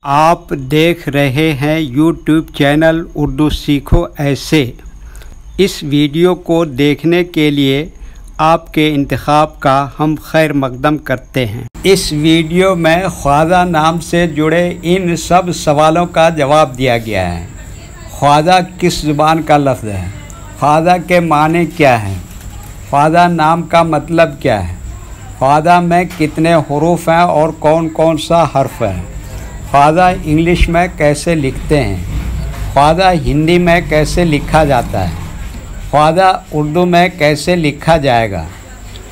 आप देख रहे हैं यूट्यूब चैनल उर्दू सीखो ऐसे। इस वीडियो को देखने के लिए आपके इंतखाब का हम खैर मकदम करते हैं। इस वीडियो में ख्वाजा नाम से जुड़े इन सब सवालों का जवाब दिया गया है। ख्वाजा किस ज़ुबान का लफ्ज़ है? ख्वाजा के माने क्या हैं? ख्वाजा नाम का मतलब क्या है? ख्वाजा में कितने हुरूफ हैं और कौन कौन सा हर्फ है? ख्वाजा इंग्लिश में कैसे लिखते हैं? ख्वाजा हिंदी में कैसे लिखा जाता है? ख्वाजा उर्दू में कैसे लिखा जाएगा?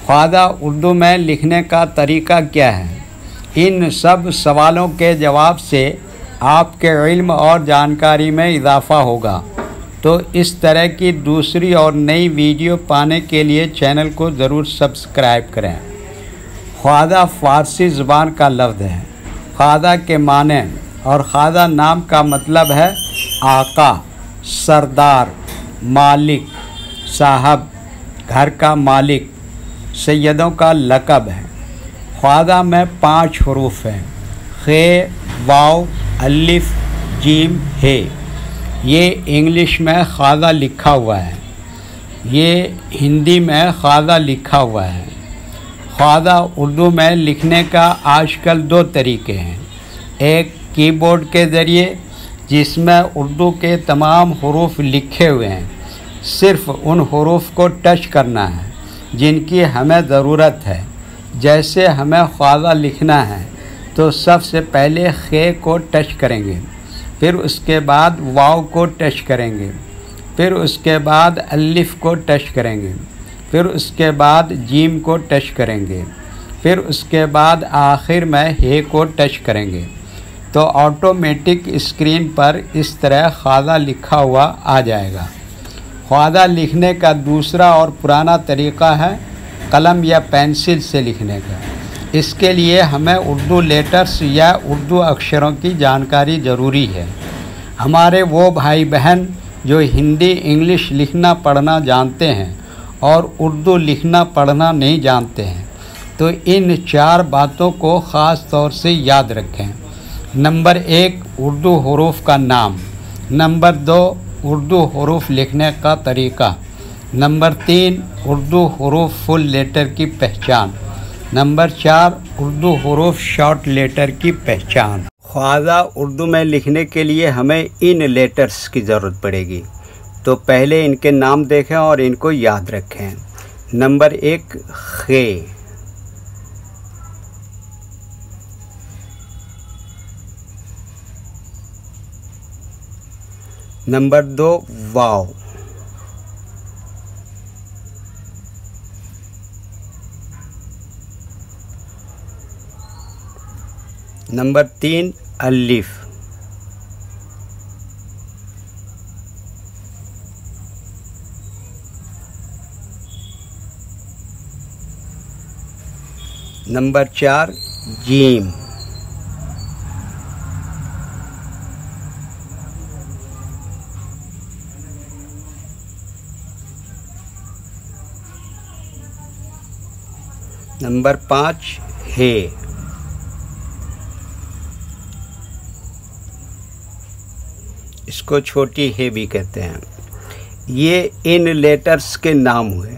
ख्वाजा उर्दू में लिखने का तरीका क्या है? इन सब सवालों के जवाब से आपके इल्म और जानकारी में इजाफ़ा होगा। तो इस तरह की दूसरी और नई वीडियो पाने के लिए चैनल को ज़रूर सब्सक्राइब करें। ख्वाजा फ़ारसी ज़ुबान का लफ्ज़ है। ख्वाजा के माने और ख्वाजा नाम का मतलब है आका, सरदार, मालिक, साहब, घर का मालिक, सैयदों का लक़ब है। ख्वाजा में 5 हुरूफ हैं, खे, वाव, अलिफ, जीम, हे। ये इंग्लिश में ख्वाजा लिखा हुआ है, ये हिंदी में ख्वाजा लिखा हुआ है। ख्वाजा उर्दू में लिखने का आजकल 2 तरीके हैं। एक कीबोर्ड के ज़रिए, जिसमें उर्दू के तमाम हुरूफ लिखे हुए हैं, सिर्फ़ उन हुरूफ को टच करना है जिनकी हमें ज़रूरत है। जैसे हमें ख्वाजा लिखना है तो सबसे पहले खे को टच करेंगे, फिर उसके बाद वाव को टच करेंगे, फिर उसके बाद अलिफ को टच करेंगे, फिर उसके बाद जीम को टच करेंगे, फिर उसके बाद आखिर में हे को टच करेंगे। तो ऑटोमेटिक स्क्रीन पर इस तरह ख्वाजा लिखा हुआ आ जाएगा। ख्वाजा लिखने का दूसरा और पुराना तरीक़ा है कलम या पेंसिल से लिखने का। इसके लिए हमें उर्दू लेटर्स या उर्दू अक्षरों की जानकारी ज़रूरी है। हमारे वो भाई बहन जो हिंदी इंग्लिश लिखना पढ़ना जानते हैं और उर्दू लिखना पढ़ना नहीं जानते हैं, तो इन 4 बातों को ख़ास तौर से याद रखें। नंबर 1, उर्दू हुरूफ का नाम। नंबर 2, उर्दू हुरूफ लिखने का तरीका। नंबर 3, उर्दू हुरूफ फुल लेटर की पहचान। नंबर 4, उर्दू हुरूफ शॉर्ट लेटर की पहचान। ख्वाजा उर्दू में लिखने के लिए हमें इन लेटर्स की ज़रूरत पड़ेगी। तो पहले इनके नाम देखें और इनको याद रखें। नंबर 1, खे। नंबर 2, वाव। नंबर 3, अलिफ। Number 4, gym. नंबर 5, हे। इसको छोटी हे भी कहते हैं। ये इन लेटर्स के नाम हुए।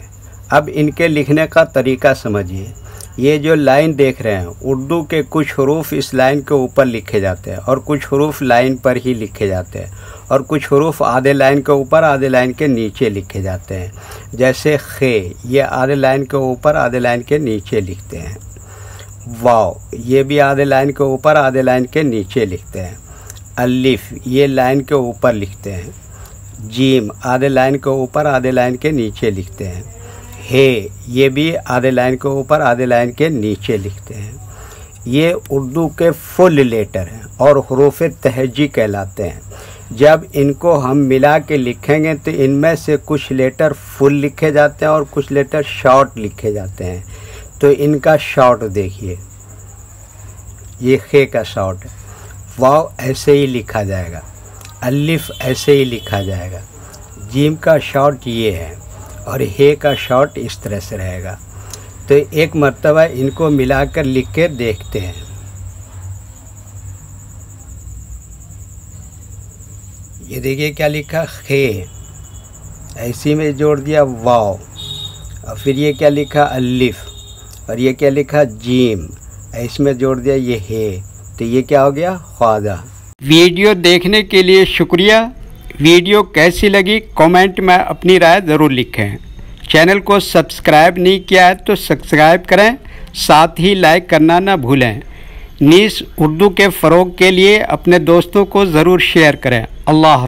अब इनके लिखने का तरीका समझिए। ये जो लाइन देख रहे हैं, उर्दू के कुछ हुरूफ इस लाइन के ऊपर लिखे जाते हैं और कुछ हुरूफ लाइन पर ही लिखे जाते हैं और कुछ हुरूफ आधे लाइन के ऊपर आधे लाइन के नीचे लिखे जाते हैं। जैसे खे, ये आधे लाइन के ऊपर आधे लाइन के नीचे लिखते हैं। वाव, ये भी आधे लाइन के ऊपर आधे लाइन के नीचे लिखते हैं। अलिफ, ये लाइन के ऊपर लिखते हैं। जीम, आधे लाइन के ऊपर आधे लाइन के नीचे लिखते हैं। हे, ये भी आधे लाइन के ऊपर आधे लाइन के नीचे लिखते हैं। ये उर्दू के फुल लेटर हैं और हुरूफ तहजी कहलाते हैं। जब इनको हम मिला के लिखेंगे तो इनमें से कुछ लेटर फुल लिखे जाते हैं और कुछ लेटर शॉर्ट लिखे जाते हैं। तो इनका शॉर्ट देखिए, ये खे का शॉर्ट है। वाव ऐसे ही लिखा जाएगा, अलिफ ऐसे ही लिखा जाएगा, जीम का शॉर्ट ये है और हे का शॉर्ट इस तरह से रहेगा। तो एक मर्तबा इनको मिलाकर लिख के देखते हैं। ये देखिए क्या लिखा, खे, ऐसी में जोड़ दिया वाव, और फिर ये क्या लिखा, अलिफ, और ये क्या लिखा, जीम, इसमें जोड़ दिया ये है, तो ये क्या हो गया, ख्वाजा। वीडियो देखने के लिए शुक्रिया। वीडियो कैसी लगी कमेंट में अपनी राय ज़रूर लिखें। चैनल को सब्सक्राइब नहीं किया है तो सब्सक्राइब करें, साथ ही लाइक करना ना भूलें। नीस उर्दू के फ़रोग़ के लिए अपने दोस्तों को ज़रूर शेयर करें। अल्लाह।